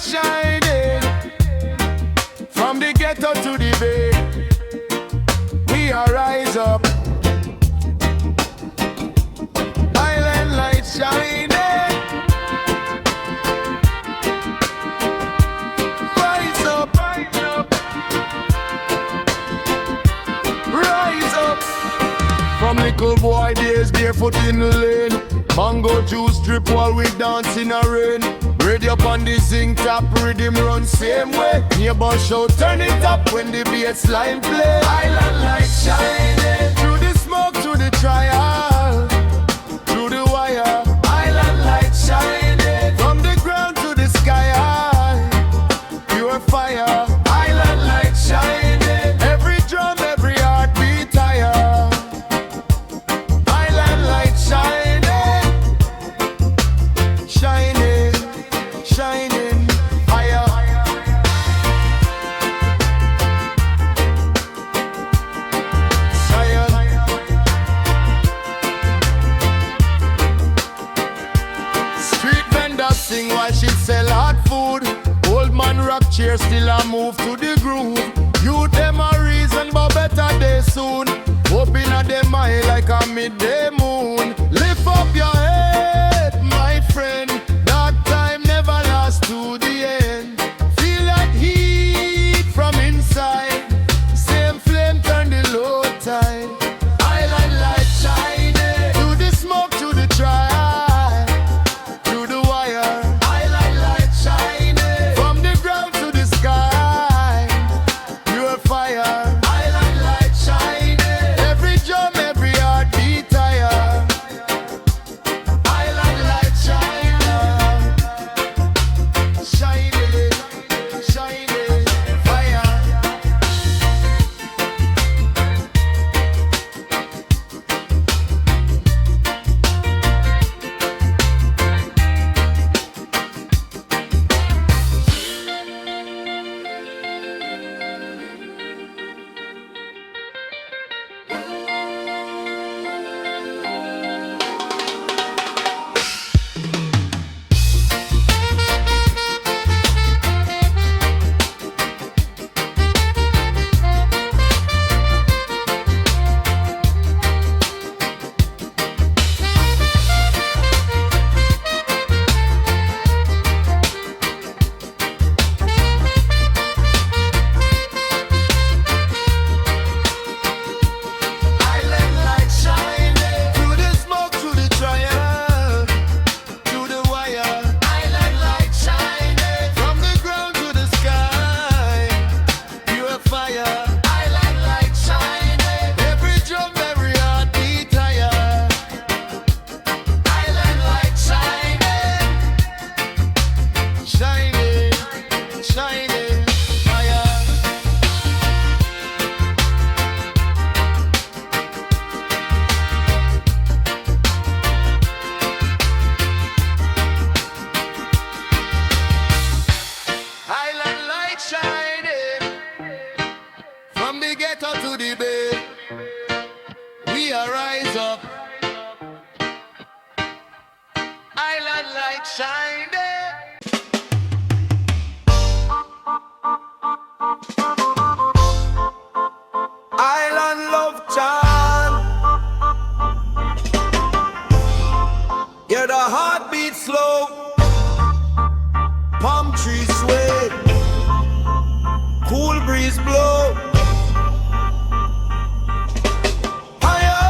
light shining from the ghetto to the bay. We are rise up. Island light shining. Rise up, rise up, rise up. From little boy days, barefoot in the lane. Mango juice drip while we dance in a rain. Radio up on the zinc top, rhythm run same way. Neighbor shout, turn it up when the bass line play. Island light shining through the smoke, through the trial, through the wire. Island light shining from the ground to the sky. Pure fire. Island light shining. Every drum, every heartbeat higher. Island light shining. Shining, shining, fire. Street vendors sing while she sell hot food. Old man rock chair still a move to the groove. You them a reason but better day soon. Open at them eye like a midday moon. Lift up your head, my friend. Dark time never lasts to the end. Feel that heat from inside. Same flame turn the low tide. Island light shining through the smoke, to the trial, through the wire. Island light shining from the ground to the sky. Pure fire. Island light shining. Every drum, every heartbeat higher. Island light shining, shining, shining, fire. Island light shining through the smoke, through the trial, through the wire. Island light shining from the ground to the sky. Pure fire. Island light shining. Every drum, every heartbeat higher. Island light shining, shining, shining, fire. Island light shining from the ghetto to the bay. We are rise up. Island light shining. Island love chant. Yeah, the heartbeat slow. Palm trees sway. Cool breeze blow. Higher.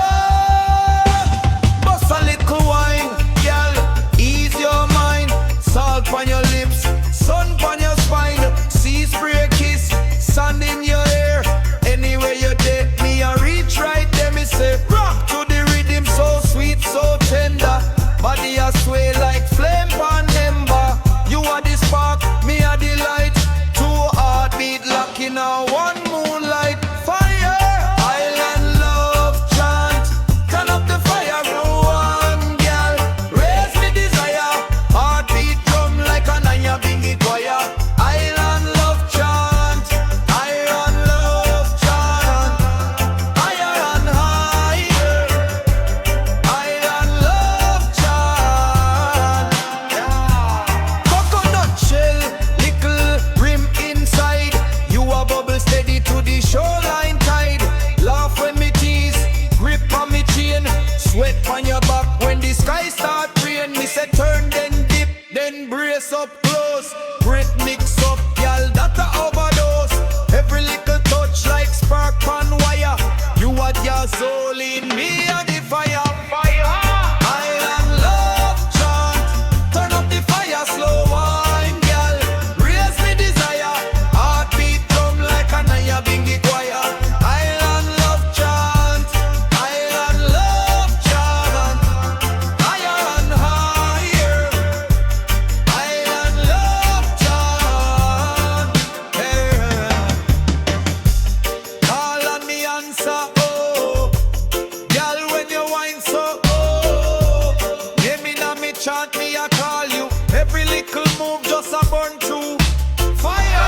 Bust a little wine, girl. Ease your mind. Salt on your lips, sun on your spine. Sea spray kiss, sand in your hair. Anywhere you take me, I reach right there. Me say, rock to the rhythm, so sweet, so tender. Body a sway like flame on ember. You are the spark, me are the light. Two heartbeat locking on one moon brace up close. Great mix up, y'all, that a overdose. Every little touch like spark on wire. You had your soul in me and the fire. Island love chant, turn up the fire, slow wine, girl. Raise me desire, heartbeat drum like a Naya Bingy choir. Island love chant, island love chant, higher and higher. Island love chant, hey. Call on me answer, oh. Girl, when you whine so, oh. Name me now me chant, me I call you. Every little move just a burn through. Fire!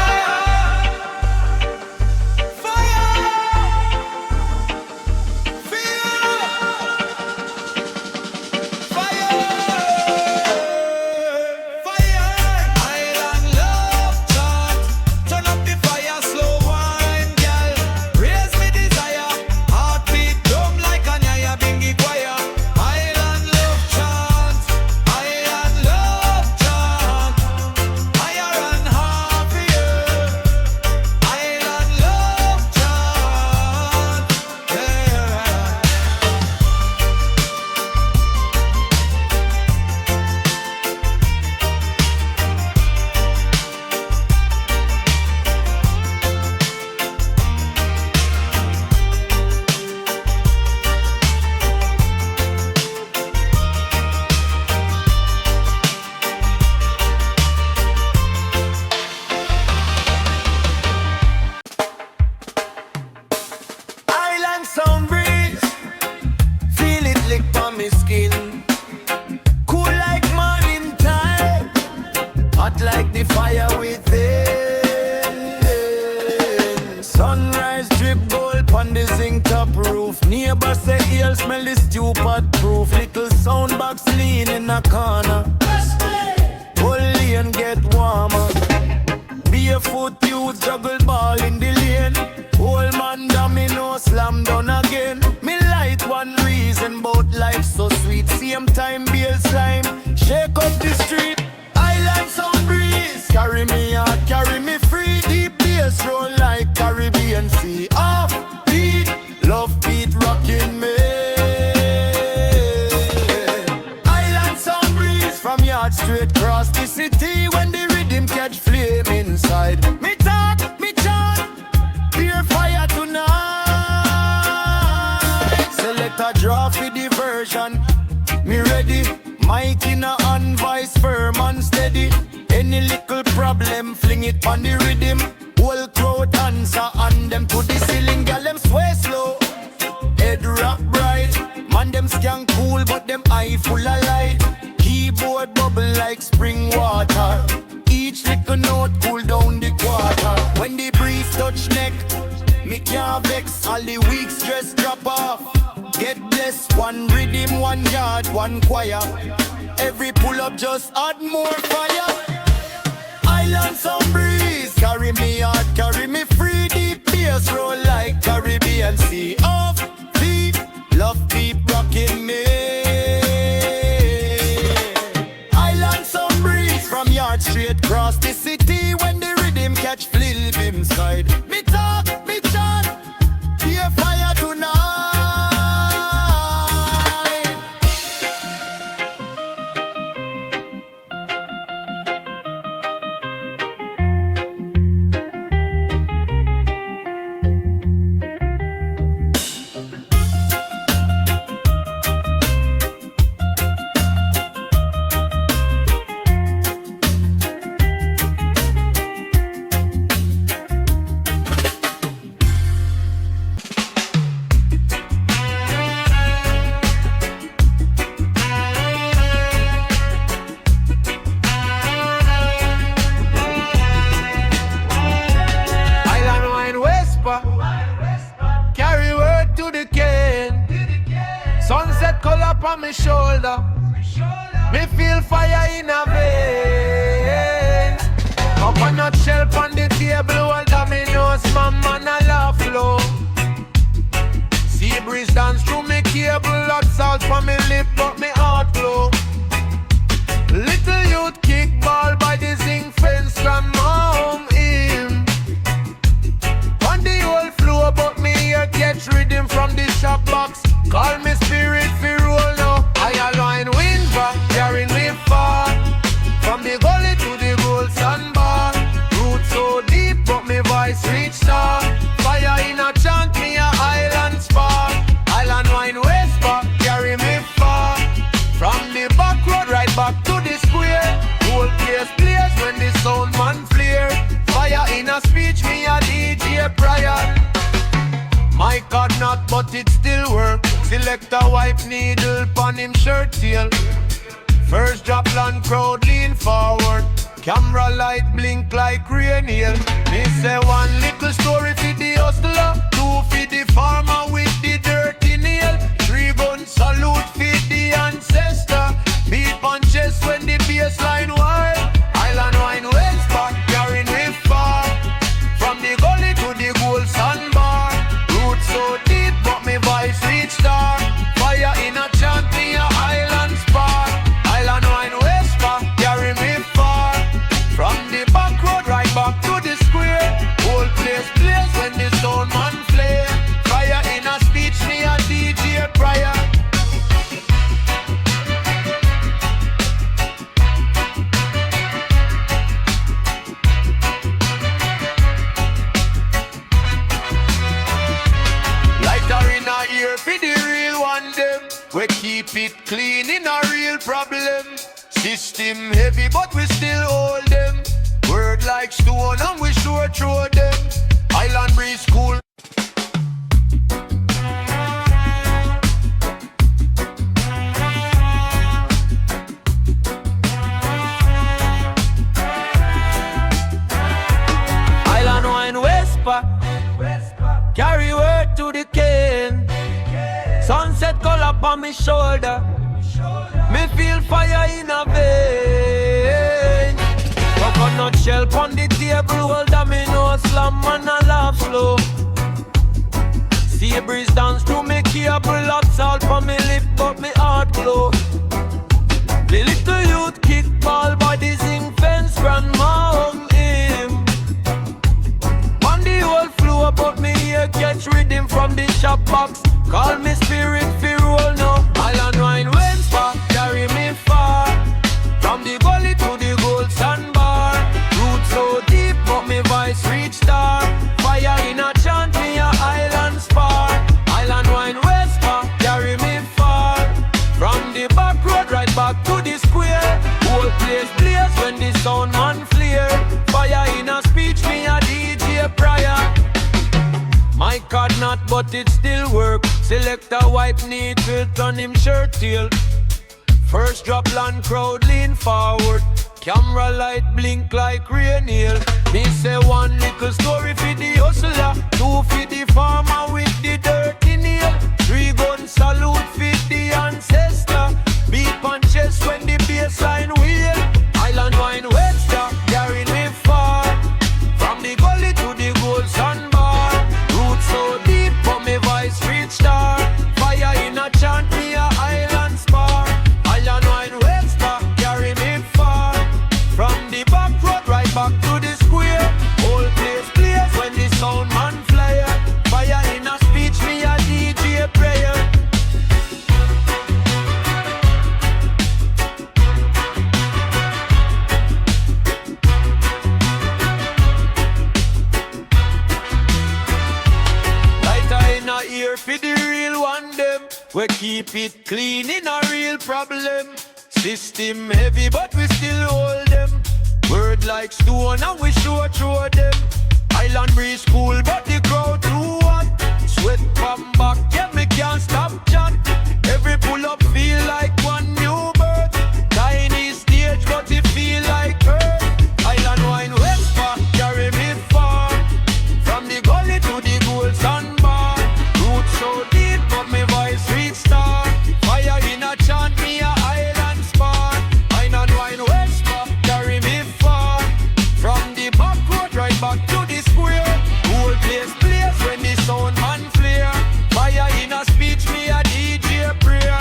Island love chant, turn up the fire, slow wine, girl. Raise me desire, heartbeat drum like a Naya Bingy choir. Island love chant, island love chant, higher and happier. Island love chant, yeah. Island sound breeze, feel it lick on me skin. Cool like morning time, hot like the fire within. Sunrise drip gold pon the zinc top roof. Neighbor say he'll smell the stew pot proof. Little sound box lean in a corner. Only and get warmer. Barefoot youth juggle ball in the lane. Old man domino slam down again. Me light one reason bout life so sweet. Same time beer slime, shake up the street. Island sound breeze, carry me out, carry me free. Deep bass roll like Caribbean Sea. Off beat, love beat rocking me. Island sound breeze, from yard straight cross the city. When the rhythm catch flame inside. Me talk, me chant, pure fire tonight. Select a draw for diversion. Me ready, mic in a hand, vice firm and steady. Any little problem, fling it on the rhythm. Whole crowd answer and them to the ceiling. Girl, them sway slow, head rock bright. Man, them scan cool, but them eye full of light. Keyboard bubble like spring water. Each little note cool down the quarter. When the breeze touch neck, me can't vex. All the weak stress drop off. Get blessed, one rhythm, one yard, one choir. Every pull up just add more fire. Island sound breeze, carry me out, carry me free. Deep bass roll like Caribbean Sea. Off beat, love keep rocking me. Island sound breeze, from yard straight cross the city. When the rhythm catch flip inside. Me talk, me chant, pure fire tonight. On my shoulder, me feel fire in a vein. Up a nutshell on the table, all dominoes, my man a laugh flow. Sea breeze dance through me cable, hot salt for me lip, but me heart glow. Little youth kick ball by white needle pon him shirt tail. First drop land crowd lean forward. Camera light blink like rain hail. Me say one little story for the hustler, two for the farmer with the dirty nail, three gun salute for the ancestor. Beat on chest when the bassline wild. Island wine West back carrying me far. From the gully to the gold sandbar. Roots so deep but me voice reach star. Fire in a chant me a island spark. Island wine West back carry me far. From the back road right back to the square. Whole place blaze when the sound man flare. Fire in a speech me a DJ prior. For the real one them, we keep it clean in a real problem. System heavy but we still hold them. Word like stone and we sure throw them. Island breeze cool. Island wine Wespa, carry word to the cane. Sunset color on me shoulder. Me feel fire in a vein. Coconut shell on the table, hold on me no slam and a laugh slow. Sea breeze dance to me cable, hot salt on me lip but me heart glow. The little youth kick ball by the zinc fence, grandma hung him. On the old floor but me here catch rhythm from the shop box. Call me spirit fi roll now. Island wine Westpac carry me far. From the gully to the gold sandbar. Roots so deep but me voice reach star. Fire in a chant me a island spar. Island wine Westpac carry me far. From the back road right back to the square. Whole place blaze when the sound man flare. Fire in a speech me a DJ prior. My card not, but it still work. Select a wipe neat filth on him shirt tail. First drop land crowd lean forward. Camera light blink like rain hail. Me say one little story for the hustler, two for the farmer with the dirty nail, three gun salute for the ancestor. Beat on chest when the bassline wheel. Island wine Webster carrying me far. From the gully to the gold sandbar. Roots so deep but me voice reach star. Fire in a chant me a island spar. Island wine Webster carry me far. From the back road right back to the square. Whole place blaze when the sound man flyer. Fire in a speech me a DJ prayer. Here for the real one them. We keep it clean in a real problem. System heavy but we still hold them. Word like stone and we sure throw them. Island breeze cool but the crowd too hot. Sweat from back, yeah me can't stop chat. Every pull up feel like one new birth. Tiny stage but it feel like earth. Island wine Westpac carry me far. From the gully to the gold sandbar. So deep but me voice reach star. Fire in a chant me a island spar. Island wine Westpac carry me far. From the back road right back to the square. Whole place blaze when the sound man flare. Fire in a speech me a DJ prayer.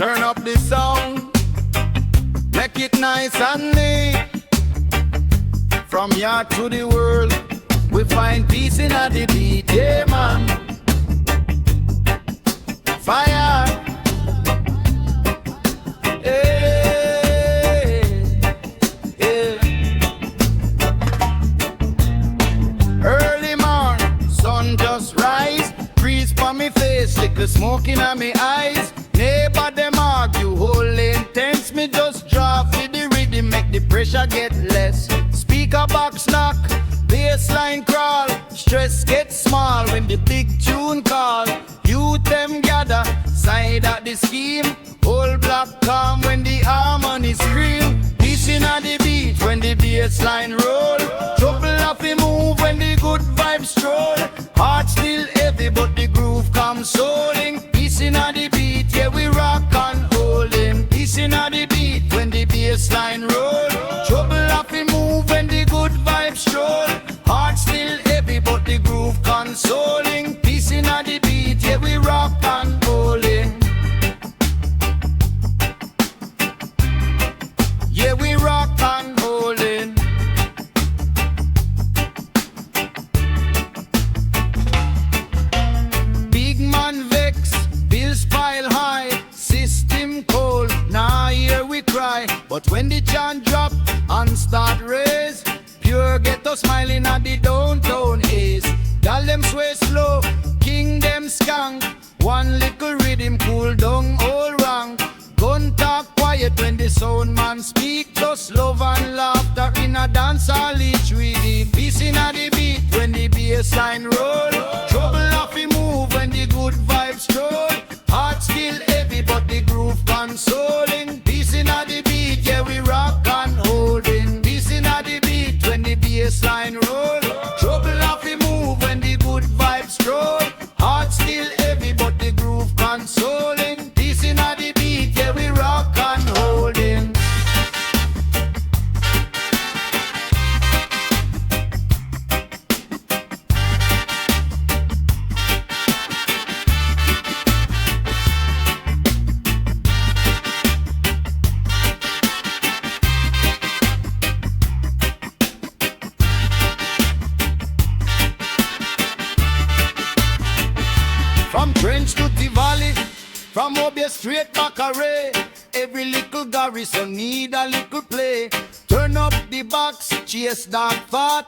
Turn up the sound, make it nice and neat. From yard to the world, we find peace in a the beat, yeah man. Fire, hey, yeah. Early morn, sun just rise, breeze for me face, little smoke. just drop with the rhythm, make the pressure get less. Speaker box knock, bassline crawl, stress get small when the big tune call. Youth them gather, side at the scheme, whole block calm when the harmony scream. Peace in the beat when the bassline roll, trouble off the move when the good vibes stroll. Heart still heavy but the groove comes soaring. Peace in the beat, yeah we rock and holding. Peace in the beat when the bassline roll, trouble off the move when the good vibes stroll. Heart still heavy but the groove consoling. Peace in the beat, yeah we rock and holding. Yeah we rock and holding. Big man vex, bills pile high, system cold, now here we cry. But when the chant drop and start raise, pure ghetto smiling at the downtown ace. Gal them sway slow, king them skunk. One little rhythm cool down all rank. Gun talk quiet when the sound man speak. Just love and laughter in a dancehall each rhythm. Peace in a the beat when the bassline roll, trouble off the move when the good vibes stroll. Heart still heavy but the groove consoling. Peace in a the beat, yeah we rock and holding. Peace in a the beat when the bassline roll, trouble off the move when the good vibes stroll. Heart still heavy but the groove consoling. Peace in a the beat, yeah we rock and holding. From Trench to the Valley, from Obia straight back array. Every little garrison need a little play. Turn up the box, chase dark fat.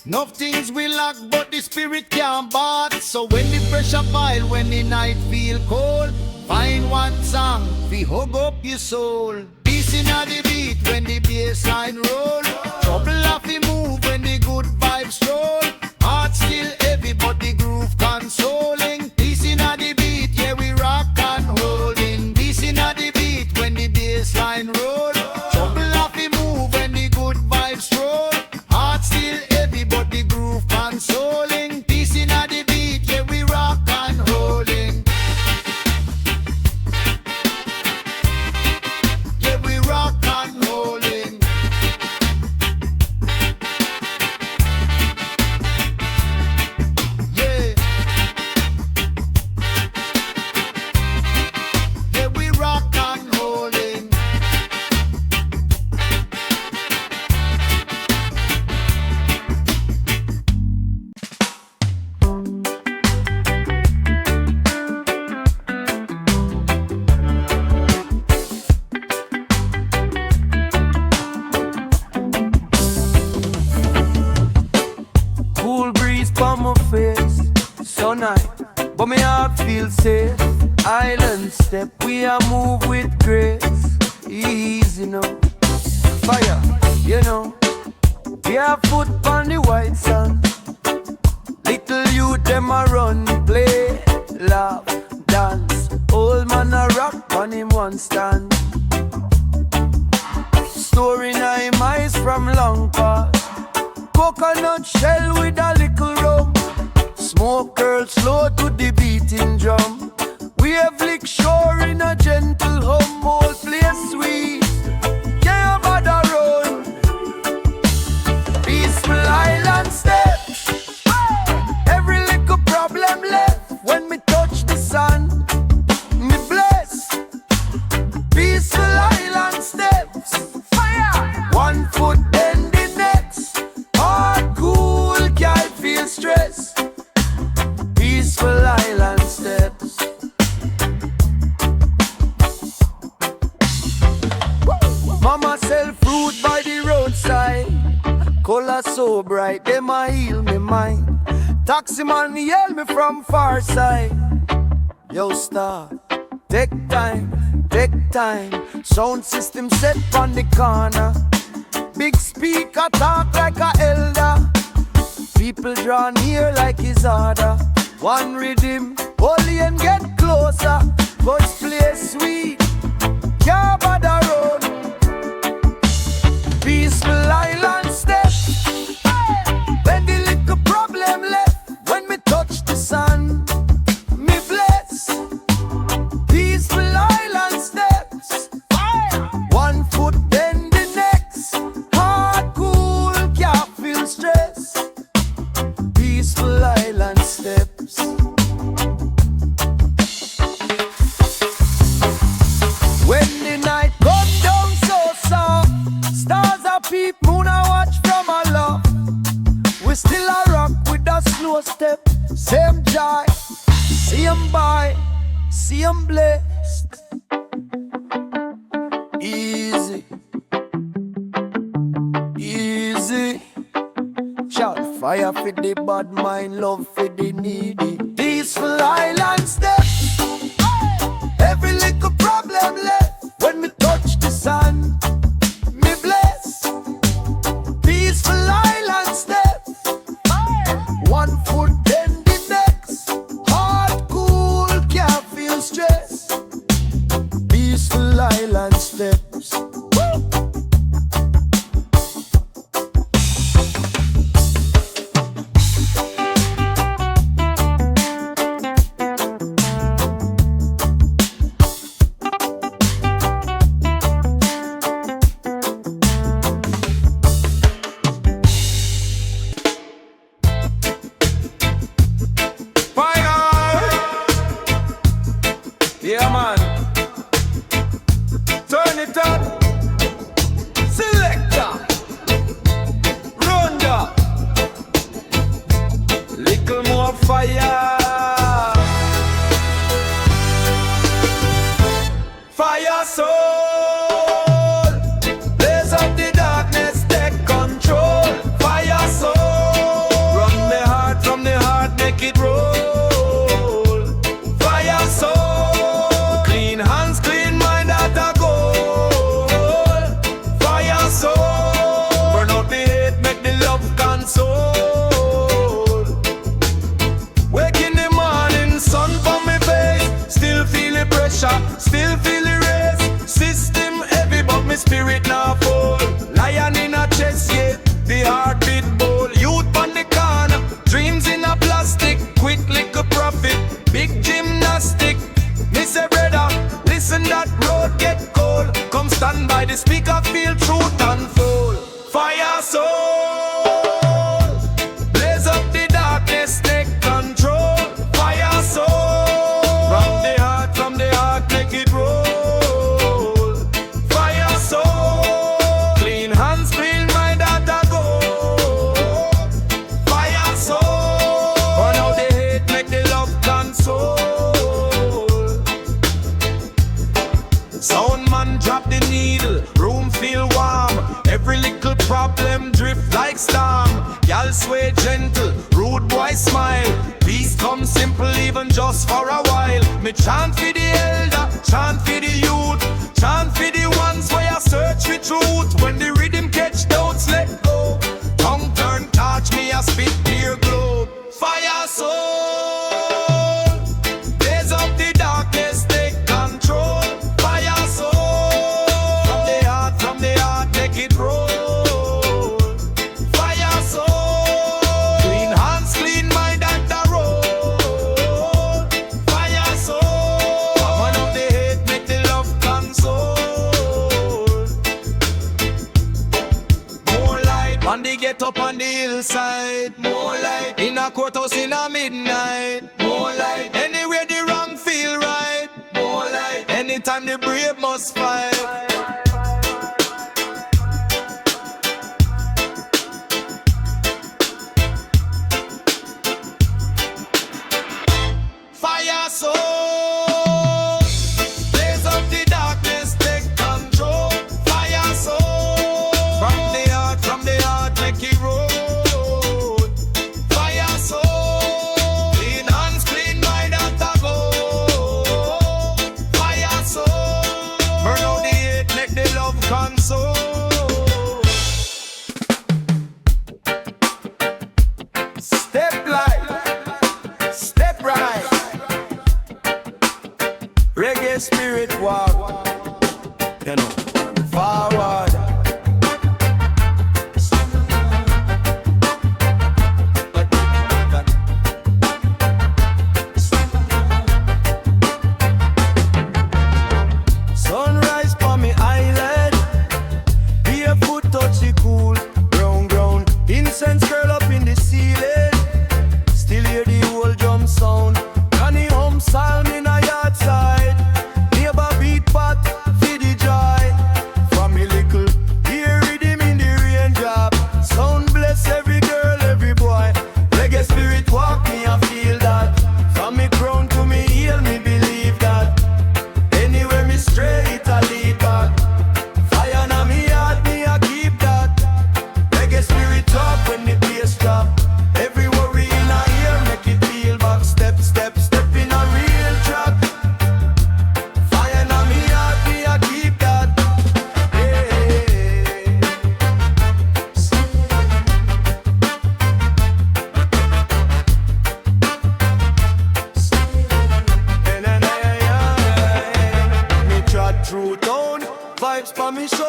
Enough things we lack, but the spirit can't bat. So when the pressure pile, when the night feel cold, find one song, we hug up your soul. Peace in the beat when the bassline roll, trouble off the move when the good vibes roll. Heart still heavy, but the groove consoling. Peace in the beat, yeah we rock and holding. Peace in the beat when the bassline roll, trouble off the move when the good vibes roll. Heart still heavy, but the groove consoling. Peace in the beat, yeah we rock and holding. Yeah we rock and holding. Yeah. Yeah we rock and holding. Cool breeze on my face, so nice, but my heart feels safe. Island step, we are move with grace. Easy now, fire, you know. Barefoot on the white sand. Little youth them a run, play, laugh, dance. Old man a rock on him one stand. Story nine miles from long past. Coconut shell with a little rum. Smoke curl slow to the beating drum. We have lick shore in a gentle hum. Whole place sweet, can't bother run. Peaceful island steps, every little problem left. When me touch the sun, me bless. Peaceful island steps, fire. One foot then the next. Heart cool, can't feel stress. Peaceful island steps. Mama sell fruit by the roadside. Color so bright, them a heal me mind. Taxi man yell me from far side. Yo star, take time, take time. Sound system set on the corner. Big speaker talk like a elder. People draw near like his order. One rhythm, holy and get closer. Voice play sweet, can't bother road. Peaceful island step. When the little problem left, when me touch the sun, me bless. Peaceful island steps. One foot then the next. Heart cool, can't feel stress. Peaceful island steps. When the night come down so soft, stars are peep, moon I watch from aloft. We still a rock with a slow step. Same joy, same boy, same blessed. Easy, easy. Shout fire for the bad mind, love for the needy. Peaceful island steps. Every little problem left when me touch the sun. Me bless. Peaceful island steps. One foot then the next. Heart cool, can't feel stress. Peaceful island steps. Yeah, man. Turn it up. Selector. Runda. Little more fire. Fire soul. Blaze up the darkness, take control. Fire soul. From the heart, make it roll. Fire soul. Clean hands, clean mind, that a goal. Fire soul. Burn out the hate, make the love console. Wake in the morning, sun from me face. Still feel the pressure, still feel the race. System heavy, but me spirit now full. Lion in a chest, yeah, the heartbeat bowl. Youth on the corner, dreams in a plastic. Quick little profit, big gymnastic. Me say brother, listen that road get cold. Come stand by the speaker, feel truth unfold. Fire soul, blaze up the darkness, take control. Fire soul, from the heart, make it roll. Fire soul, clean hands, clean mind, that a goal. Fire soul, burn out the hate, make the love console. Sound man drop the needle, room feel warm. Every little problem drift like storm. Y'all sway gentle, rude boy smile. Peace come simple even just for a while. Me chant for the elder, chant for the youth, chant for the ones where I search for truth. When the rhythm catch doubts, let go. Tongue turn touch me, I spit clear globe. Fire soul, blaze up the darkness, take control. Fire soul, from the heart, make it roll. Fire soul, clean hands, clean mind, that a roll. Fire soul, one of the hate, make the love console. More light on the get up on the hillside. More light in a courthouse in a midnight. More light anywhere the wrong feel right. More light anytime the brave must fight. Fire soul, blaze up the darkness, take control. Fire soul, from the heart, make it roll. Fire soul, clean hands, clean mind, that a goal. Fire soul,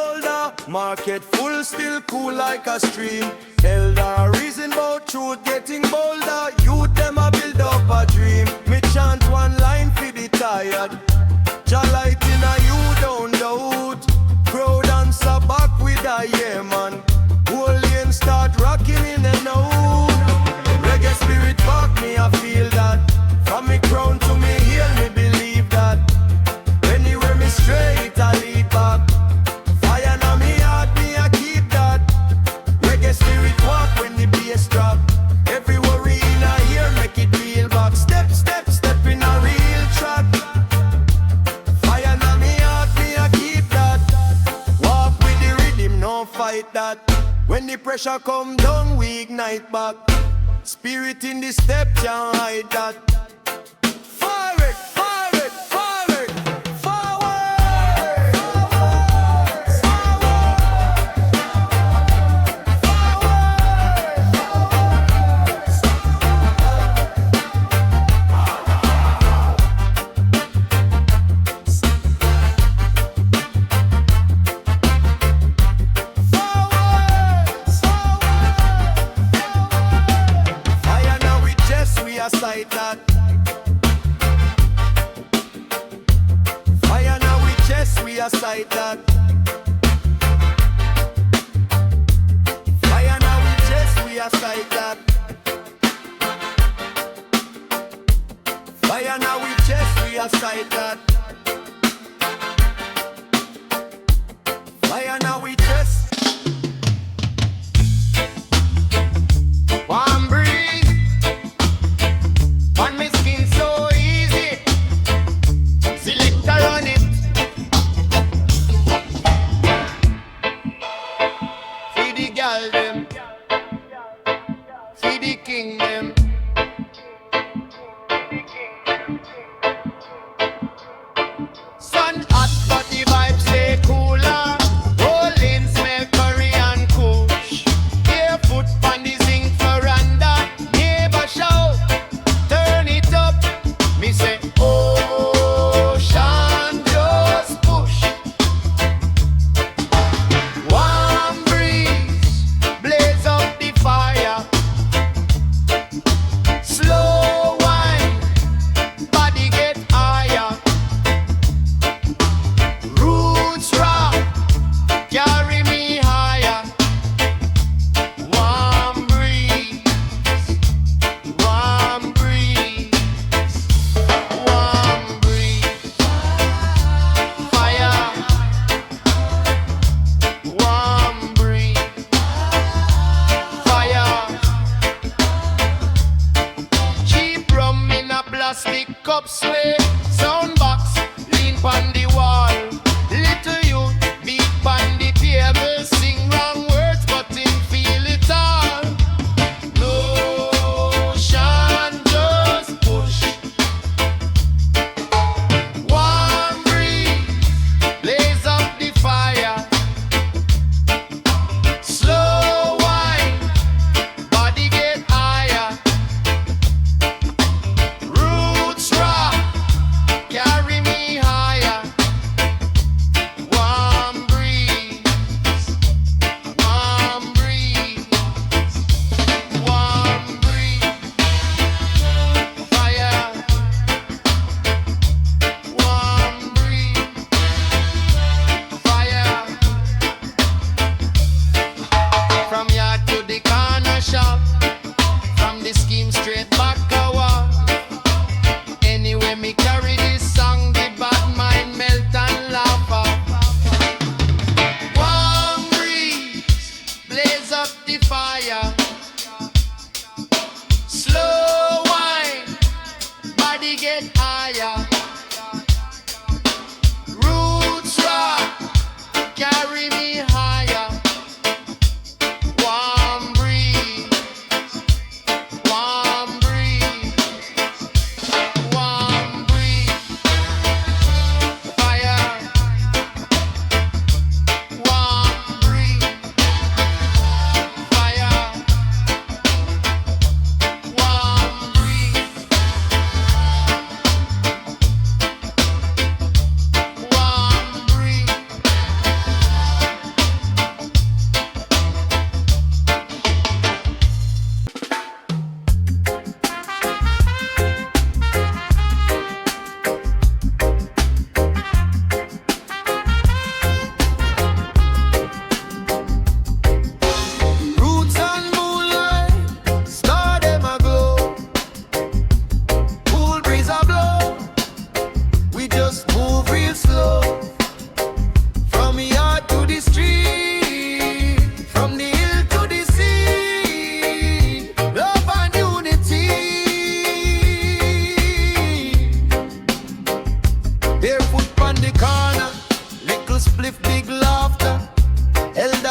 shoulder. Market full, still cool like a stream. Elder reason about truth getting bolder. Youth them a build up a dream. Me chant one line for the tired. Jah light in a you don't doubt. Crowd answer back with a yeah man. Whole lane start rocking in and out. Reggae spirit back me, I feel that. From me crown to me heel, me believe that. Anywhere me straight, I lead back. Fire na me heart, me I keep that. Reggae spirit walk when the bass drop. Every worry in a ear, make it real back. Step, step, step in a real track. Fire na me heart, me I keep that. Walk with the rhythm, no fight that. When the pressure come down, we ignite back. Spirit in the step, can't hide that. Forward, forward, forward, forward, sight that. Fire now we chest, we a sight that. Fire now we chest, we a sight that. Fire now we chest, we a sight that. Fire now we chest. One breeze on me skin so easy. Selector on it. See the girl them, see the king them. Sun hot but the vibes stay cooler. Rolling smell curry and kush. Barefoot on the zinc veranda. Neighbor shout, turn it up. Me say, ocean just push. Warm breeze, blaze up the fire.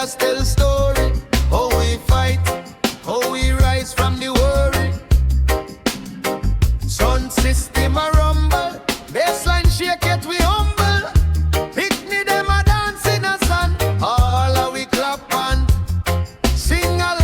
just tell story. How we fight, how we rise from the worry. Sun system a rumble, baseline shake it we humble. Picnic them a dance in a sun, all a we clap and sing along.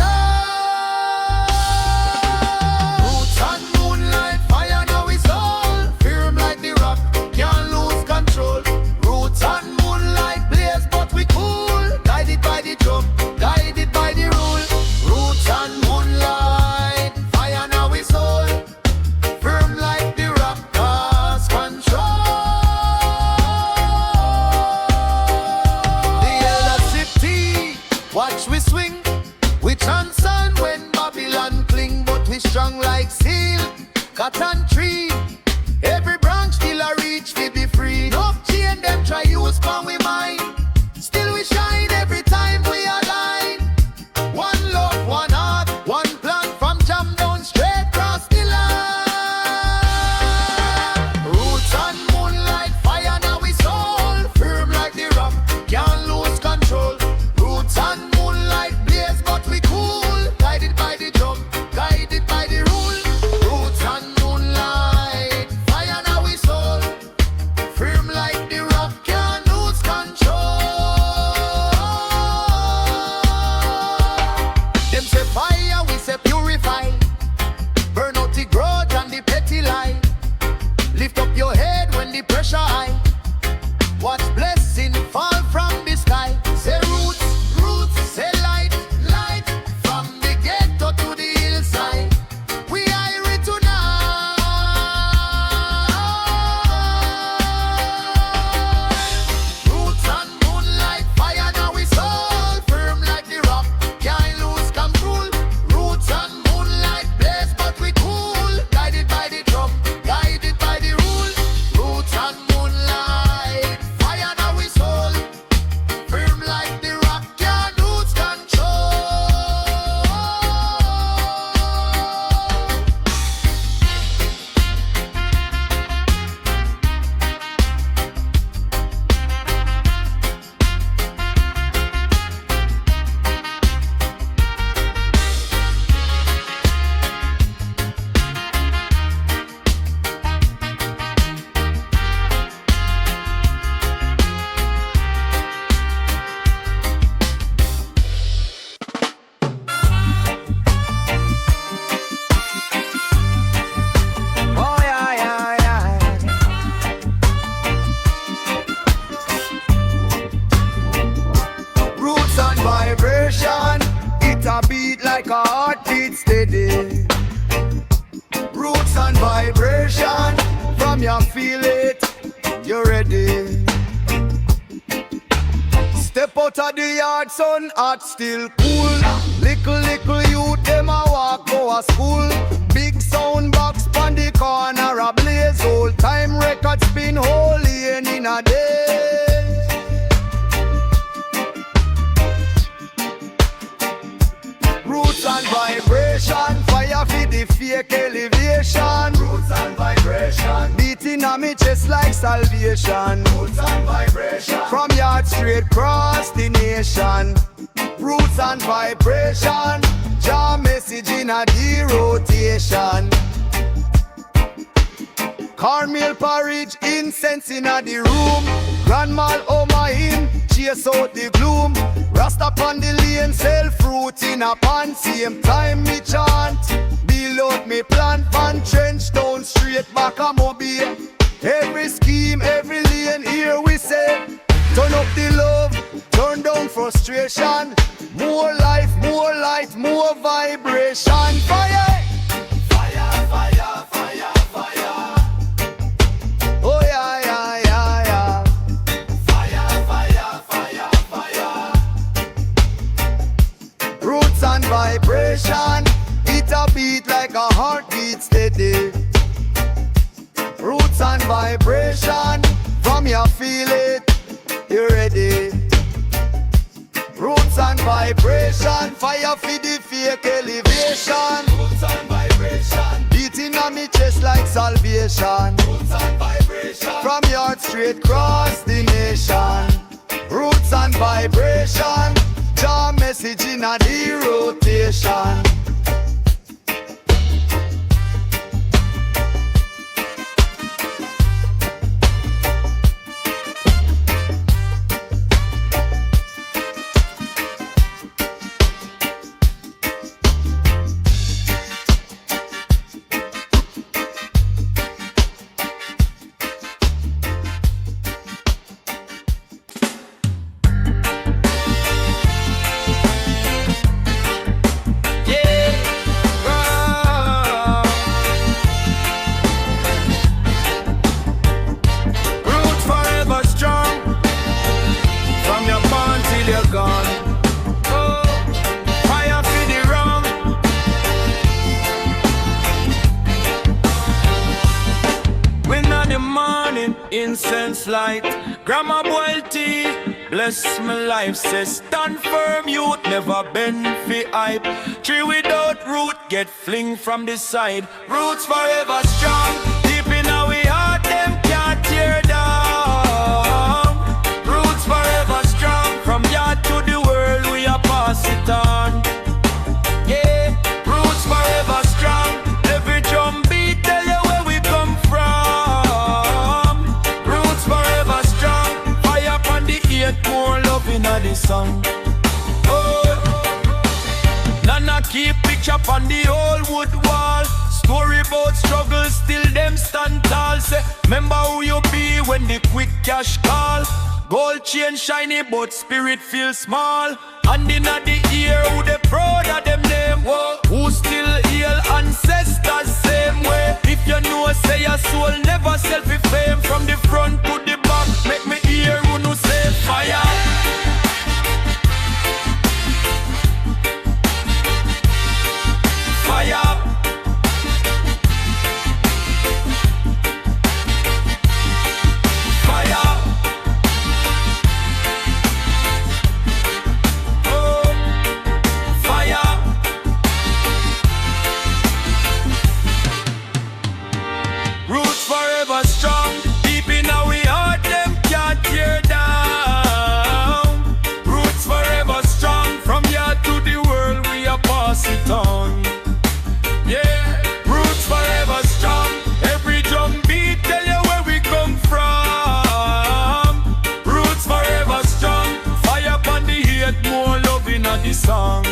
Roots and moonlight, fire now is all. Firm like the rock, can't lose control. Roots and moonlight blaze, but we cool. Guided by the drum, guided by the rule. Roots and moonlight, fire now is all. Firm like the rock, cause control. The elder city, watch we swing. We transcend when Babylon cling, but we strong like steel, cotton tree. Every branch still a reach to be free. No chain them try use for we mind. Still we shine every time we align. One love, one heart, one plan from jam down straight across the line. Roots and moonlight, fire now we soul. Firm like the rock, can't lose control. Roots and moonlight blaze, but we cool. Guided by the drum, guided by the rule. Roots and moonlight, fire now we soul. Firm like the rock, can't lose control. Them say fire, we say purify. Burn out the grudge and the petty lie. Lift up your head when the pressure high. Watch blessing fall from the sky. Say roots, roots, say light, light. From the ghetto to the hillside, we are it tonight. Roots and moonlight, fire now we soul. Firm like the rock, can't lose control. Roots and moonlight blaze, but we cool. Guided by the drum, guided by the rule. Roots and moonlight, fire now we soul. Firm like the rock, can't lose control. Oh yeah, yeah, yeah. Roots and vibration, it a beat like a heartbeat steady. Roots and vibration, from you feel it, you're ready. Step out of the yard, sun hot, still cool. Little youth, them a walk, go a school. Big sound box pon the corner, a blaze. Old time record spin, holy and in a day. Roots and vibration, fire for the fake elevation. Roots and vibration, beating on me chest like salvation. Roots and vibration, from yard straight cross the nation. Roots and vibration, jam message in a the rotation. Cornmeal porridge, incense in a the room. Grandma Oma in, chase out the gloom. Rasta on the lane, sell fruit in a pan. Same time me chant, below me plant pan. Trench down straight back a mobile. Every scheme, every lane, here we say. Turn up the love, turn down frustration. More life, more light, more vibration. Fire! Fire, fire, fire, fire. Oh yeah, yeah, yeah, yeah. Fire, fire, fire, fire. Roots and vibration, it a beat like a heartbeat steady. Roots and vibration, from you feel it, you ready. Roots and vibration, fire for the fake elevation. Roots and vibration, beating on me chest like salvation. Roots and vibration, from yard straight cross the nation. Roots and vibration, message in a the rotation. Incense light, grandma boil tea, bless my life. Say stand firm, youth never bend fi hype. Tree without root get fling from the side. Roots forever strong, deep in our heart, them can't tear down. Roots forever strong, from yard to the world we are pass it on. Yeah, roots forever strong, every drum beat tell you where we come from. Roots forever strong, fire upon the earth, more love in the song. Oh, Nana keep picture on the old wood wall. Story about struggle, still them stand tall. Say, remember who you be when the quick cash call. Gold chain shiny, but spirit feel small. And in the ear, who they proud of them name. Whoa. Who still heal ancestors same way. If you know, say your soul never self-fame. From the front to the back, make me hear who no say fire. Fire. Song.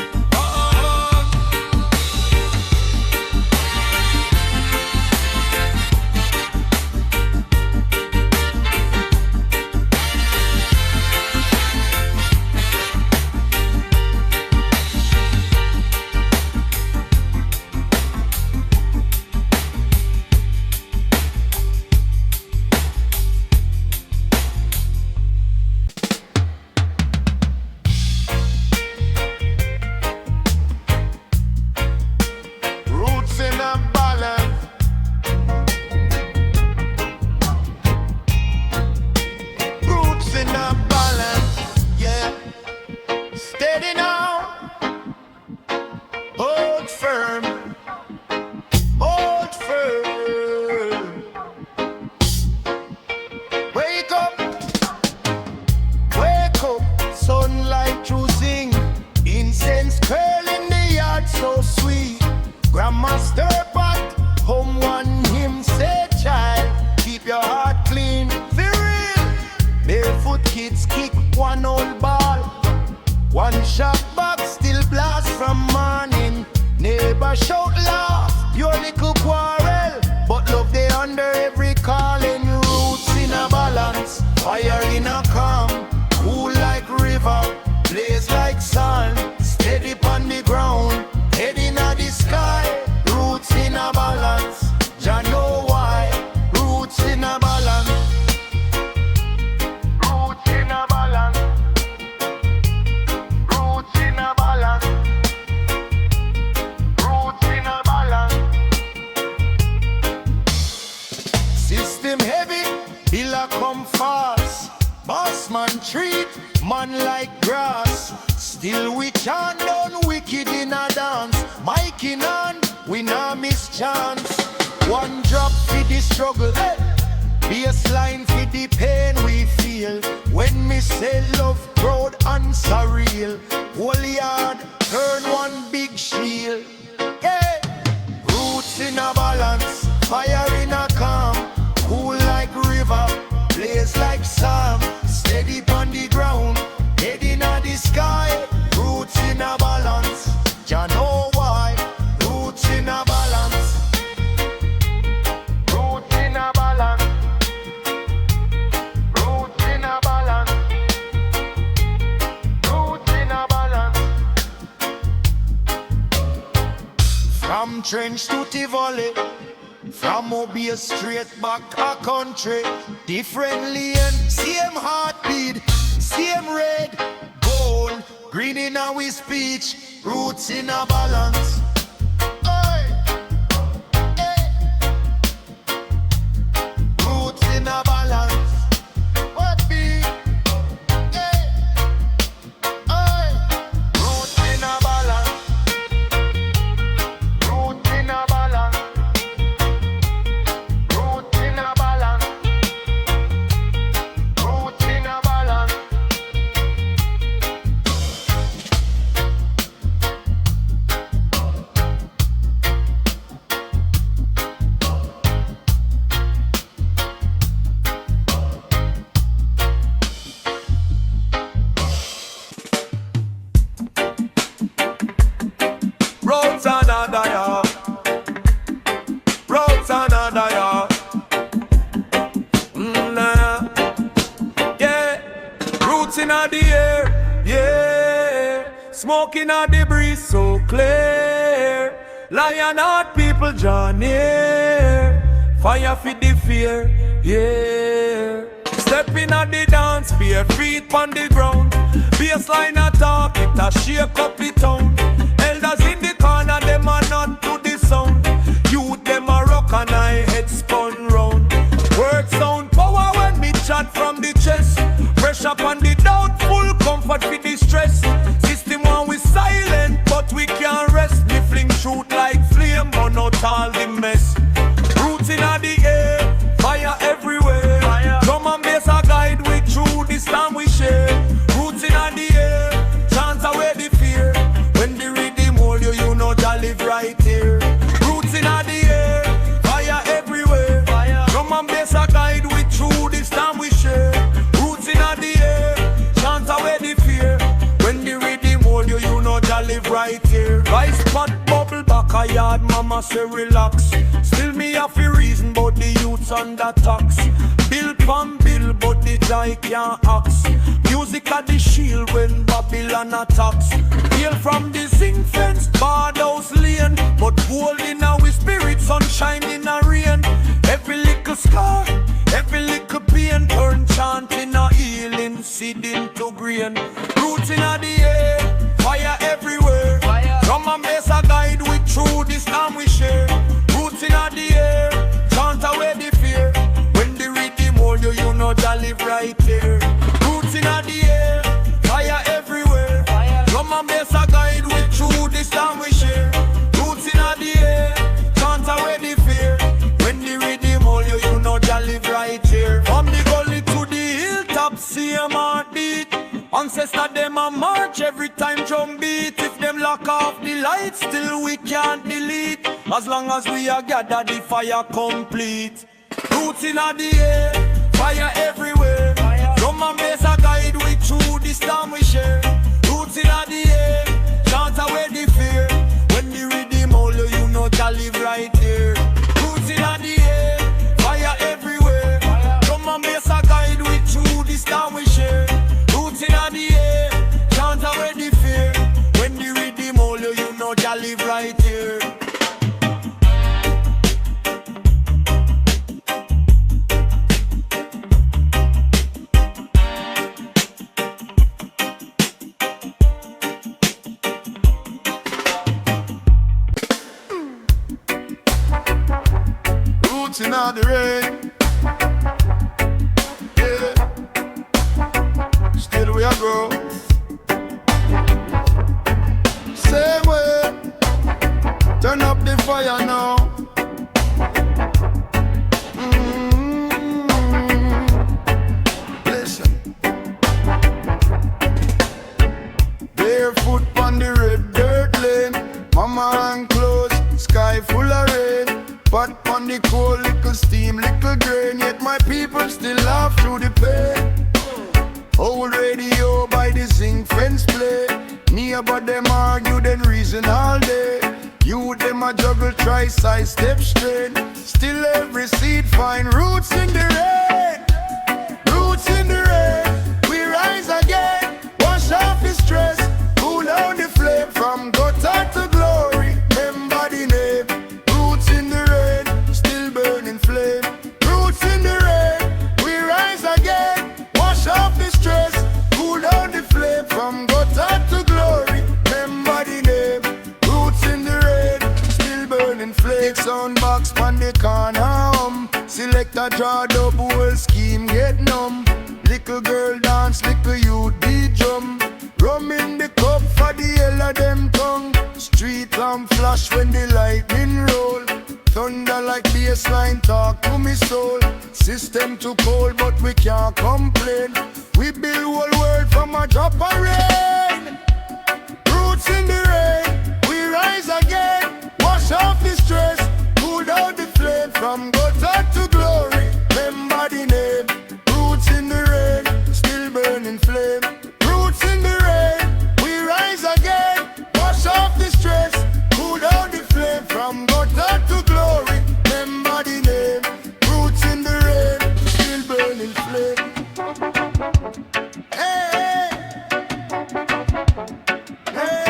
Baseline for the pain we feel when me me say love proud and surreal. Holy hard, turn one big shield. Yeah. Roots in a balance, fire in a calm. Cool like river, blaze like psalm. Steady on the ground, head in the sky. Roots in a balance, ya know why. Roots in a balance. Roots in a balance. Roots in a balance. Roots in a balance. From trench to Tivoli, from Mobile straight back a country. Different lane, same heartbeat, same red, gold, green in our speech. Roots in a balance. Hey. Hey. Roots in a balance. What be? Hey. Hey. Roots in a balance. Roots in a balance. Roots in a balance. Roots in a balance. Roots another yard. Roots another yard. Nah. Yeah. Roots in the air. Yeah. Smoking the breeze so clear. Lion heart people draw near. Fire feed the fear. Yeah. Stepping at the dance, bare feet on the ground. Bassline attack, it a shake up the town. Elders in the corner, them are not to the sound. Youth them a rock and I head spun round. Word sound power when me chat from the chest. Pressure on the doubtful, comfort with the stress. System one we silent, but we can't rest. Me fling shoot like flame, burn out all the mess. Roots in the air, fire everywhere. Drum and bass a guide we through this time we share. Roots in the air, chant away the fear. When the rhythm hold you, you know I live right here. Roots in the air, fire everywhere. Drum and bass a guide we through this time we share. Roots in the air, chant away the fear. When the rhythm hold you, you know I live right here. Rice pot bubble back a yard, mama say relax. Still me have a reason, but the youths under tax. Bill pan bill, but the guy can't ax. Music at the shield when Babylon attacks. Hail from the zinc fence, bad house lane. But gold in our spirit, sunshine in a rain. Every little scar, every little pain. Turn chant in a healing, seed into grain. Roots in the air, fire everywhere. Drum and bass a guide we through this time we share. Roots in the air, chant away the fear. When the rhythm hold you, you know I live right here. Roots in the air, fire everywhere. Drum and bass a guide we through this time we share. Roots in the air, chant away the fear. When the rhythm hold you, you know I live right here. From the gully to the hilltop, same heartbeat. Ancestor them a march every time drum beat. If them lock off the lights, still we can't delete. As long as we are gathered, the fire complete. Roots in the air, fire everywhere. Drum and bass a guide we through this time we share. Roots in the air, chant away the fear. When the rhythm hold you, you know I live right here. Roots in the air, fire everywhere. Drum and bass a guide we through this time we share. Roots in the air, chant away the fear. When the rhythm hold you, you know I live right here. Roots in the rain. Yeah. Still we are grow. Same way. Turn up the fire now. Listen. barefoot on the red dirt lane. Mama hand closed, sky full of rain. Pot on the cold, little steam, little grain. Yet my people still laugh through the pain. Old radio by the zinc fence play. Near but them argue, then reason all day. You them a juggle, try side step straight. Still every seed find roots in the rain. Roots in the rain. We rise again. Wash off the stress. Cool down the flame from gutter to glory. Remember the name. Roots in the rain. Still burning flame. Roots in the rain. We rise again. Wash off the stress. Cool down the flame from gutter to glory. Remember the name. Roots in the rain. Still burning flame. Sound box on the corner. Select a draw double whole scheme get numb. Little girl dance, little youth beat drum. Rum in the cup for the hell of them tongue. Street lamp flash when the lightning roll. Thunder like bassline talk to me soul. System too cold but we can't complain. We build whole world from a drop of rain. Roots in the rain, we rise again. Wash off the stress, cool down the flame. From gutter to glory, remember the name. Roots in the rain, still burning flame. Roots in the rain, we rise again. Wash off the stress, cool down the flame. From gutter to glory, remember the name. Roots in the rain, still burning flame. Hey, hey,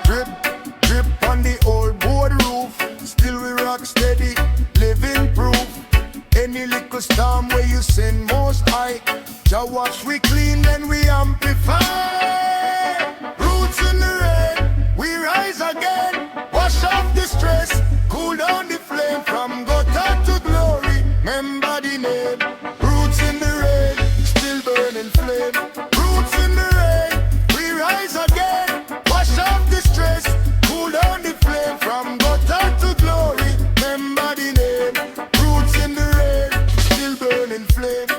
Drip, drip on the old board roof. Still we rock steady, living proof. Any little storm where you send most high. Jah wash we clean, then we amplify. Roots in the rain, we rise again. Wash off the stress, cool down the flame. From gutter to glory, remember the name. Roots in the rain, still burning flame. Roots in the rain, we rise again. Wash off the stress, cool down the flame. From gutter to glory, remember the name. Roots in the rain, still burning flame.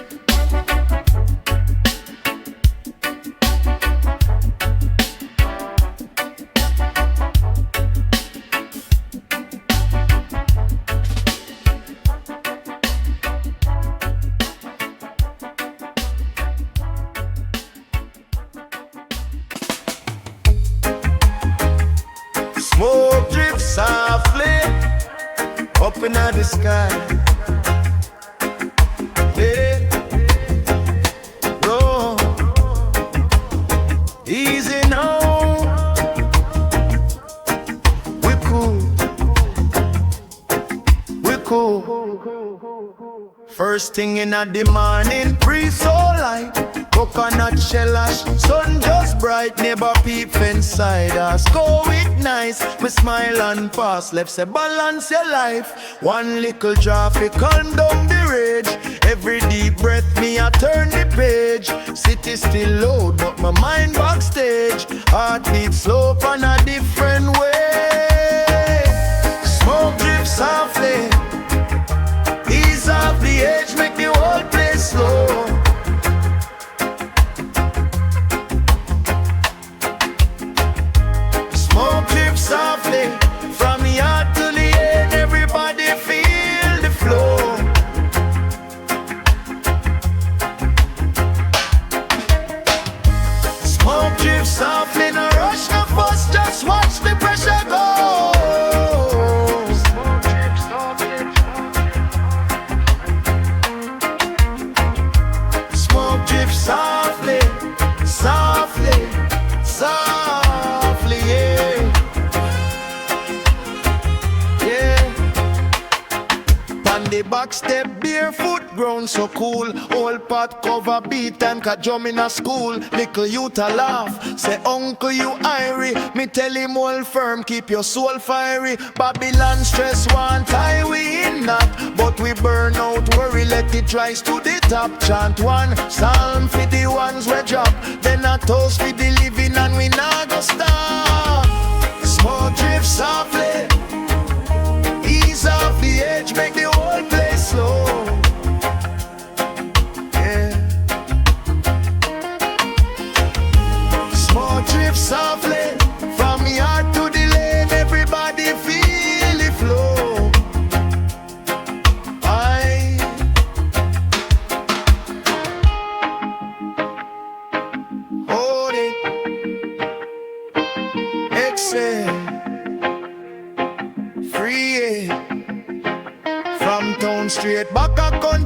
Smoke drifts softly up in the sky. Yeah, go easy now. We cool, we cool. First thing in the morning, breeze so light. Coconut shell ash, sun just bright. Neighbor peep inside us, go it nice. We smile and pass, left say balance your life. One little drop, it calm down the rage. Every deep breath, me I turn the page. City still loud, but my mind backstage. Heartbeat slow on a different way. Smoke drips softly, ease off the edge, make the whole place slow. Smoke drips softly from yard to the end. Everybody feel the flow. Smoke drips softly, no rush, no fuss, just watch the pressure go. Smoke drips softly. Smoke drips softly, softly, softly, yeah. On the back step, barefoot, ground so cool. Old pot cover beat and ka drum in a school. Little youth a laugh, say uncle you irie. Me tell him hold firm, keep your soul fiery. Babylon stress one tie we in that, but we burn out worry, let it rise to the top. Chant one psalm for the ones we drop, then a toast for the living and we not go stop. Smoke drift softly, ease off the edge, make the whole place slow.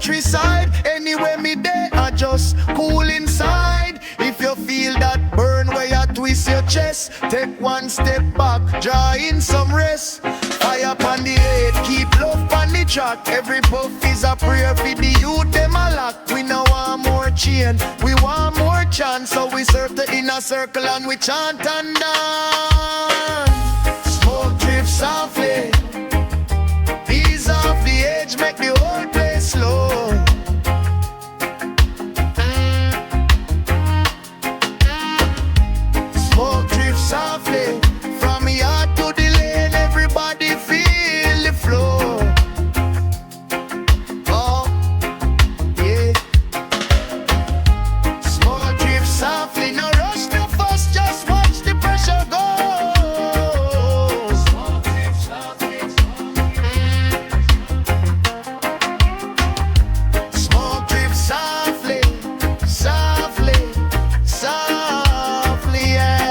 countryside. Anywhere me there, I just cool inside. If you feel that burn where you twist your chest, take one step back, draw in some rest. Fire upon the head, keep love on the track. Every puff is a prayer for the youth, them a lock. We no want more chain, we want more chance. So we serve the inner circle and we chant and dance. Smoke drip softly, ease off the edge, make the whole place slow. Smoke drip softly, from yard to the lane, everybody feel the flow. Oh, yeah. Smoke drip softly, no rush, no fuss, just watch the pressure go. Smoke drip softly, smoke drip softly, softly, softly, yeah.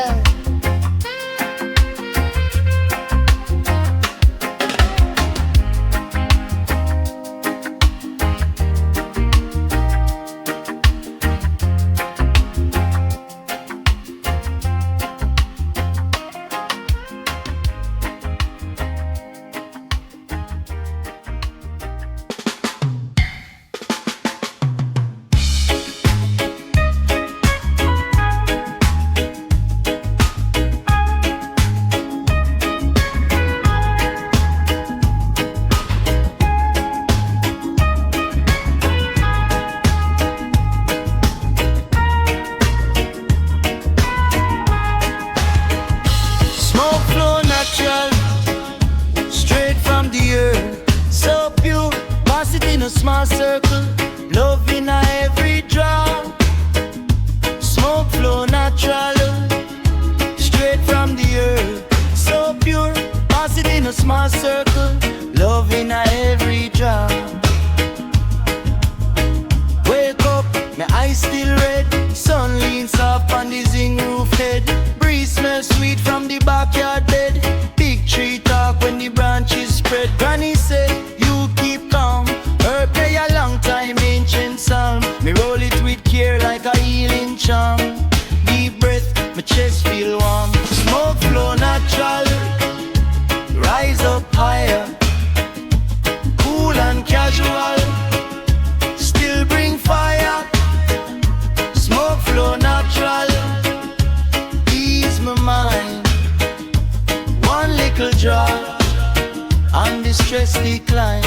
Smoke flow natural, straight from the earth. So pure, pass it in a small circle. Love in a every drop. Smoke flow natural, straight from the earth. So pure, pass it in a small circle. Love in a every drop. Wake up, my eyes still red. Sun leans soft on the zinc roof head. Breeze smells sweet from the backyard bed. Big tree talk when the branches spread. Granny said, you keep calm. Herb play a long time, ancient psalm. Me roll it with care like a healing charm. Deep breath, my chest feel warm. Smoke flow natural, rise up higher. Cool and casual, still bring fire. Smoke flow natural, ease my mind. One little drop, and the stress decline.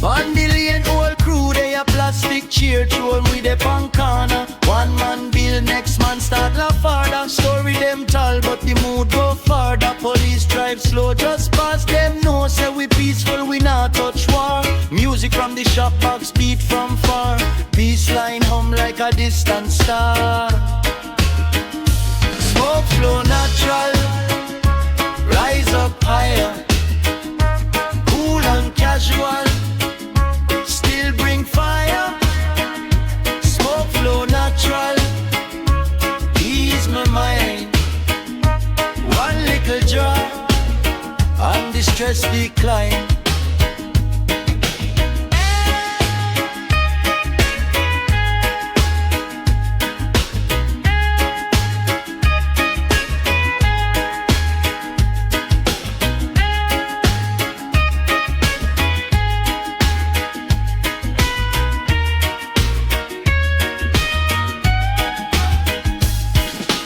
On the lane, whole crew, they a plastic chair thrown with a pan corner. One man build, next man start laugh harder. Story them tall, but the mood go farther. Police drive slow, just pass them. No, say we peaceful, we not touch war. Music from the shop box, beat from far. Peace line hum like a distant star. Smoke flow natural, rise up higher. Cool and casual, still bring fire. Smoke flow natural, ease my mind. One little drop, and the stress decline.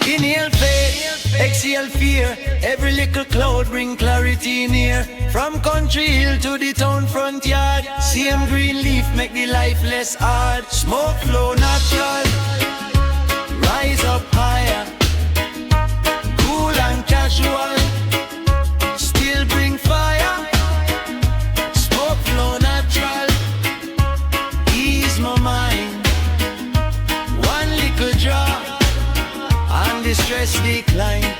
Inhale faith, exhale fear. Every little cloud bring clarity near. From country hill to the town front yard. Same green leaf make the life less hard. Smoke flow natural, rise up higher. Cool and casual, still bring fire. Smoke flow natural, ease my mind. One little drop, and the stress decline.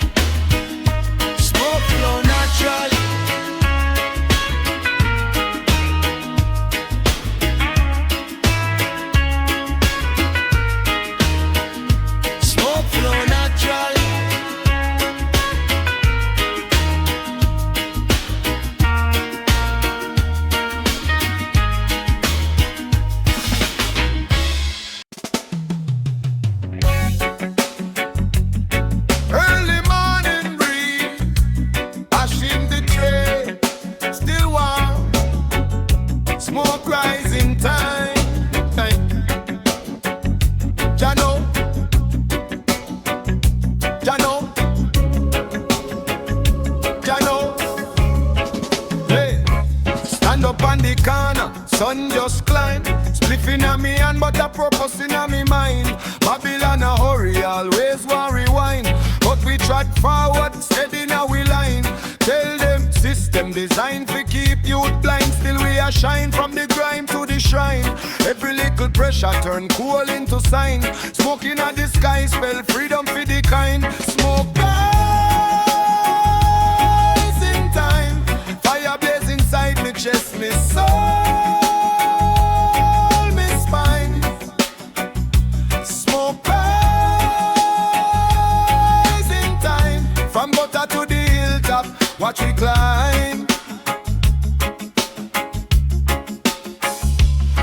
Smoke flow natural, smoke flow natural. inna me hand, but a purpose inna me mind. Babylon a hurry, always want rewind. But we trot forward, steady now we line. Tell them system designed to keep youth blind. Still we a shine from the grime to the shrine. Every little pressure turn cool into sign. Smoking at the sky spell freedom for the kind. Smoke rise in time. Fire blaze inside me chest, me soul, me spine. Smoke rise in time. From gutter to the hilltop, watch we climb.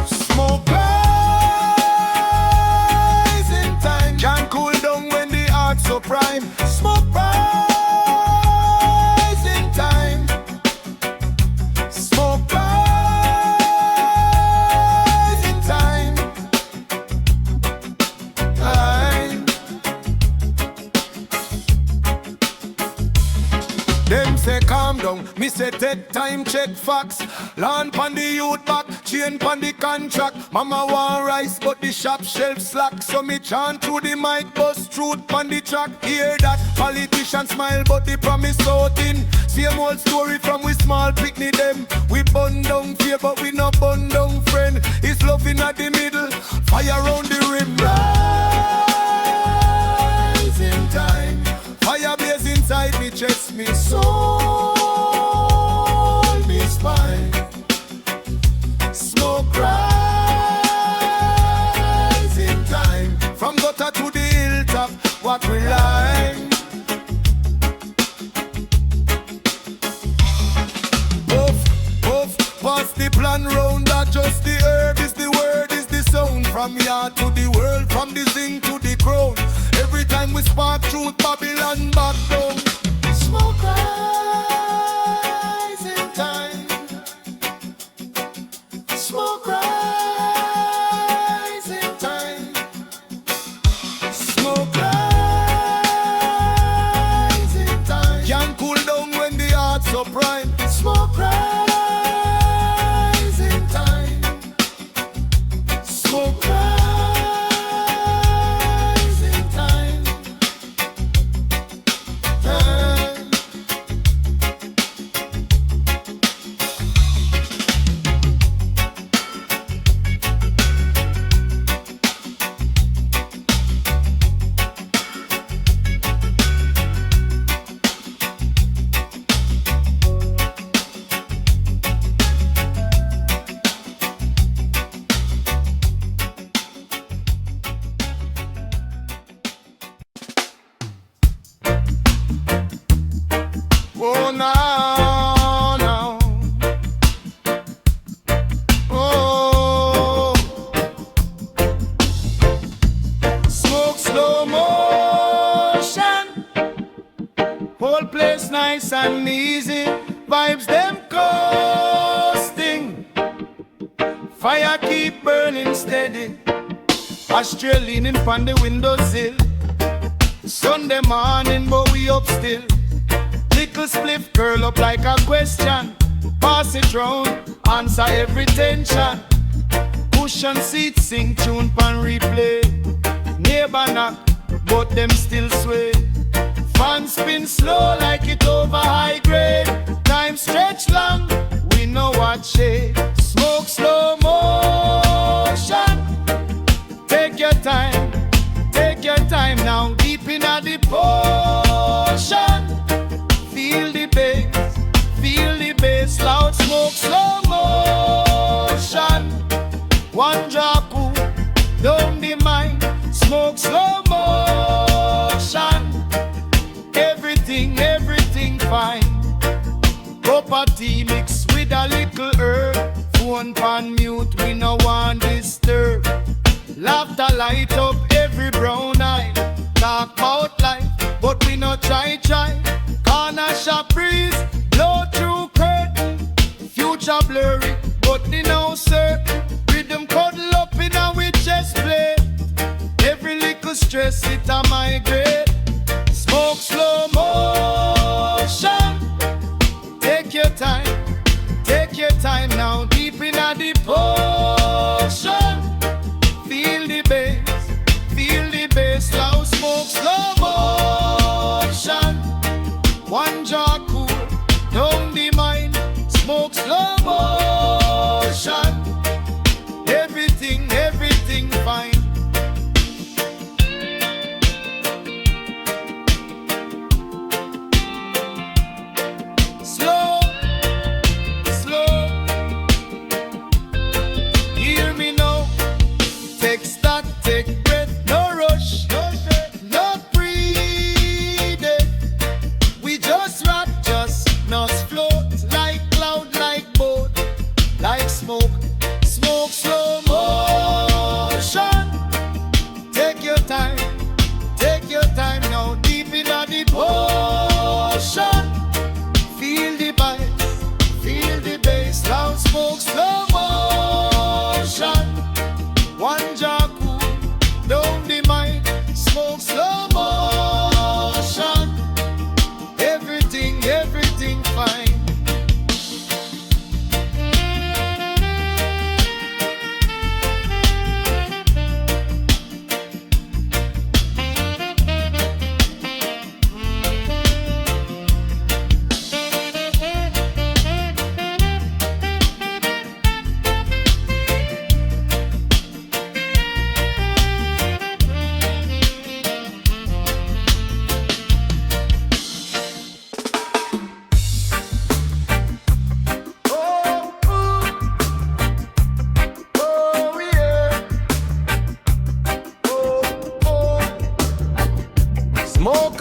Smoke rise in time. Can't cool down when the heart's so prime. Smoke rise in time. Smoke rise in time. Them say calm down, me say take time, check facts. Land pon the youth back, chain pon the contract. Mama want rice but the shop shelf slack. So me chant through the mic, bust truth pon the track. Hear that, politicians smile but the promise out in. Same old story from we small picnic them. We bun down fear but we no bun down friend. It's love in at the middle, fire round the rim. Rise in time. Fire blaze inside me chest, me soul, me spine. Smoke rise in time. From gutter to the hilltop, what we line. Puff, puff, pass the plan round. That just the herb is the word, is the sound. From yard to the world, from the zinc to the crown. Every time we spark truth, Babylon back down. Smoke rise in time. Smoke rise in time. Smoke rise in time. Can't cool down when the heart's so prime. Smoke rise in time. Smoke rise. Oh, no, no. Oh, smoke slow motion. Whole place nice and easy. Vibes them coasting. Fire keep burning steady. Ashtray leaning from the windowsill. Sunday morning, but we up still. Little spliff curl up like a question. Pass it round, answer every tension. Cushion seat sing tune pan replay. Neighbor knock, but them still sway. Fan spin slow like it over high grade. Time stretch long, we know what shade. Smoke slow motion. Take your time now. Deep in a the potion. Feel the bass, loud smoke, slow motion. One drop cool, down the mind, smoke, slow motion. Everything fine. Cup of tea mix with a little herb. Phone pan mute, we no want disturb. Laughter light up every brown eye. Talk about life, but we no try. Corner shop breeze, blow through curtain. Future blurry, but the now certain. Rhythm cuddle up in our chest plate. Every little stress it a migrate. Smoke slow motion. Take your time now. Deep in a deep ocean.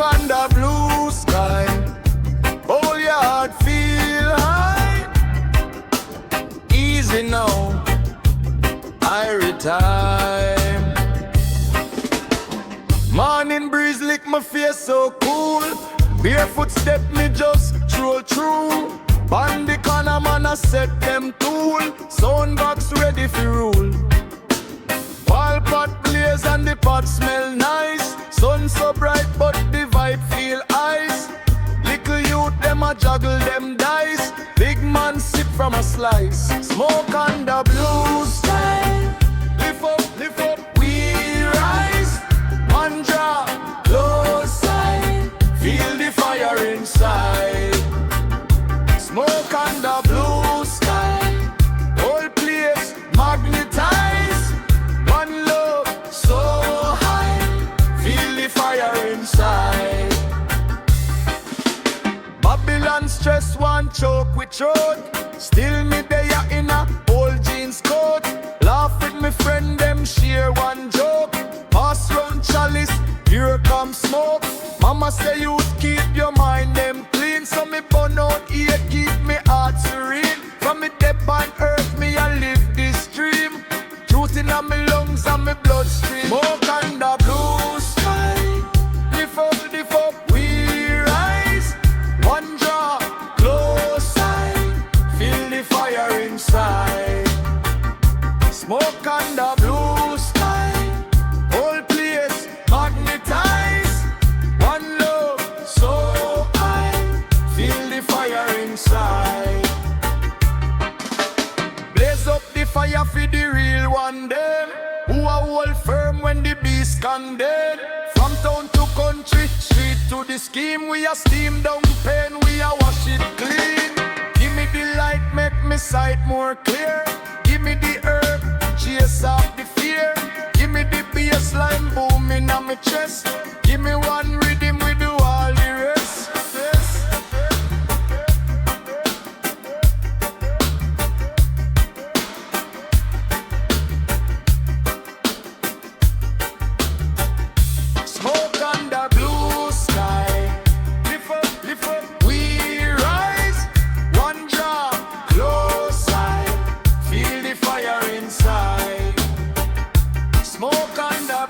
on the blue sky. Hold your heart, feel high. Easy now, Irie time. Morning breeze lick my face so cool. Barefoot step me just troll through. On the corner man I set them tool. Soundbox ready for rule. Wall pot blaze and the pot smell nice. Sun so bright but the vibe feel ice. Little youth them a juggle them dice. Big man sip from a slice. Smoke on the blue sky. Lift up, we rise. One drop, close side. Feel the fire inside. Smoke on the blue sky. Whole place magnetize. One love so high. Feel the fire inside. Babylon stress one choke with throat. Still me there in a old jeans coat. Laugh with me friend them share one joke. Pass round chalice, here come smoke. Mama say you keep your mind them clean. So me burn out here, keep me heart serene. From me depth on earth, me I live this dream. Truth in my lungs and me bloodstream. Smoke on the blue sky. Lift up, we rise. One drop, close side. Feel the fire inside. Smoke on the blue sky. Whole place magnetize. One love so high. Feel the fire inside. Blaze up the fire for the real one them. Who are hold firm when the beast condemn. From town to country, street to the scheme. We are steam down pain, we are wash it clean. Give me the light, make me sight more clear. Give me the herb, chase off the fear. Give me the bassline booming on my chest. Give me one rhythm, we do all the rest. Smoke on the blue sky. Lift up, we rise. One drop, close side. Feel the fire inside. Smoke on the